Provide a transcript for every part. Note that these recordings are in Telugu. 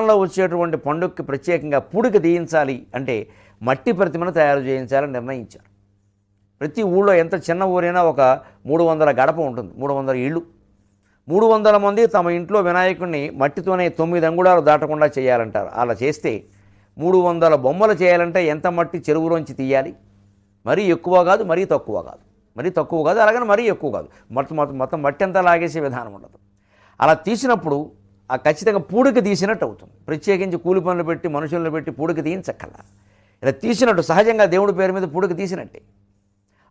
లో వచ్చేటువంటి పండుగకి ప్రత్యేకంగా పూడిక తీయించాలి అంటే మట్టి ప్రతిమను తయారు చేయించాలని నిర్ణయించారు. ప్రతి ఊళ్ళో ఎంత చిన్న ఊరైనా ఒక 300 గడప ఉంటుంది, 300 ఇళ్ళు. 300 మంది తమ ఇంట్లో వినాయకుడిని మట్టితోనే 9 అంగుళాలు దాటకుండా చేయాలంటారు. అలా చేస్తే 300 బొమ్మలు చేయాలంటే ఎంత మట్టి చెరువులోంచి తీయాలి? మరీ ఎక్కువ కాదు, మరీ తక్కువ కాదు, మరీ తక్కువ కాదు, అలాగని మరీ ఎక్కువ కాదు. మొత్తం మట్టి అంతా లాగేసే విధానం ఉండదు. అలా తీసినప్పుడు ఆ ఖచ్చితంగా పూడిక తీసినట్టు అవుతుంది. ప్రత్యేకించి కూలి పనులు పెట్టి మనుషులను పెట్టి పూడిక తీయించక్కల. ఇలా తీసినట్టు సహజంగా దేవుడి పేరు మీద పూడిక తీసినట్టే.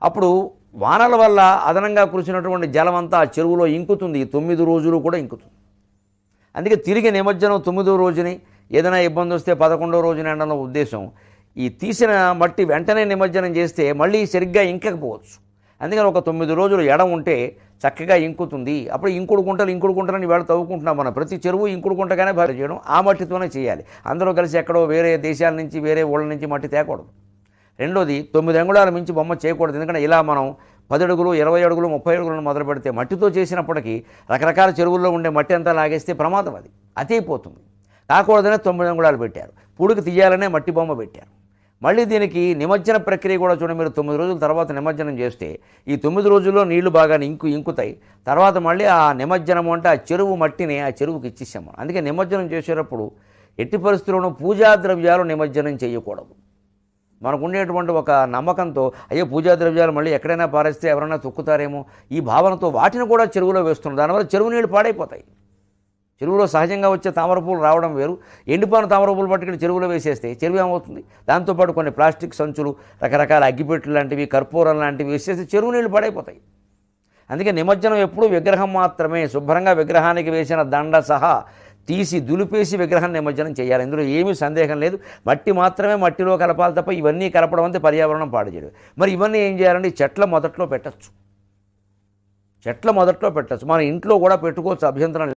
అప్పుడు వానల వల్ల అదనంగా కురిసినటువంటి జలం అంతా ఆ చెరువులో ఇంకుతుంది. 9 రోజులు కూడా ఇంకుతుంది. అందుకే తిరిగి నిమజ్జనం 9వ రోజుని, ఏదైనా ఇబ్బంది వస్తే 11వ రోజున అన్న ఉద్దేశం. ఈ తీసిన మట్టి వెంటనే నిమజ్జనం చేస్తే మళ్ళీ సరిగ్గా ఇంకకపోవచ్చు. అందుకని ఒక 9 రోజులు ఎడం ఉంటే చక్కగా ఇంకుతుంది. అప్పుడు ఇంకుడు గుంటలని వేళ తవ్వుకుంటున్నాం మనం. ప్రతి చెరువు ఇంకుడు గుంటగానే భారీ చేయడం, ఆ మట్టితోనే చేయాలి. అందరూ కలిసి ఎక్కడో వేరే దేశాల నుంచి వేరే ఊళ్ళ నుంచి మట్టి తేకూడదు. రెండోది 9 అంగుళాల మించి బొమ్మ చేయకూడదు. ఎందుకంటే ఇలా మనం 10 అడుగులు, 20 అడుగులు, 30 అడుగులను మొదలు పెడితే మట్టితో చేసినప్పటికీ రకరకాల చెరువుల్లో ఉండే మట్టి అంతా లాగేస్తే ప్రమాదం, అది అతైపోతుంది. కాకూడదనే 9 అంగుళాలు పెట్టారు. పూడికి తీయాలనే మట్టి బొమ్మ పెట్టారు. మళ్ళీ దీనికి నిమజ్జన ప్రక్రియ కూడా చూడండి. మీరు 9 రోజుల తర్వాత నిమజ్జనం చేస్తే ఈ 9 రోజుల్లో నీళ్లు బాగా ఇంకుతాయి. తర్వాత మళ్ళీ ఆ నిమజ్జనం అంటే ఆ చెరువు మట్టిని ఆ చెరువుకి ఇచ్చేసాం మనం. అందుకే నిమజ్జనం చేసేటప్పుడు ఎట్టి పరిస్థితుల్లోనూ పూజా ద్రవ్యాలు నిమజ్జనం చేయకూడదు. మనకు ఉండేటువంటి ఒక నమ్మకంతో అయ్యో పూజా ద్రవ్యాలు మళ్ళీ ఎక్కడైనా పారేస్తే ఎవరైనా తొక్కుతారేమో ఈ భావనతో వాటిని కూడా చెరువులో వేస్తున్నారు. దానివల్ల చెరువు నీళ్ళు పాడైపోతాయి. చెరువులో సహజంగా వచ్చే తామరపూలు రావడం వేరు. ఎండిపోయిన తామరపూలు పట్టుకుని చెరువులో వేసేస్తే చెరువు ఏమవుతుంది? దాంతోపాటు కొన్ని ప్లాస్టిక్ సంచులు, రకరకాల అగ్గిపెట్లు లాంటివి, కర్పూరం లాంటివి వేసేస్తే చెరువు నీళ్ళు పాడైపోతాయి. అందుకే నిమజ్జనం ఎప్పుడూ విగ్రహం మాత్రమే, శుభ్రంగా విగ్రహానికి వేసిన దండ సహా తీసి దులిపేసి విగ్రహం నిమజ్జనం చేయాలి. ఇందులో ఏమీ సందేహం లేదు. మట్టి మాత్రమే మట్టిలో కలపాలి తప్ప ఇవన్నీ కలపడం అంతే పర్యావరణం పాడు చేయడం. మరి ఇవన్నీ ఏం చేయాలంటే చెట్ల మొదట్లో పెట్టచ్చు. మన ఇంట్లో కూడా పెట్టుకోవచ్చు, అభ్యంతరం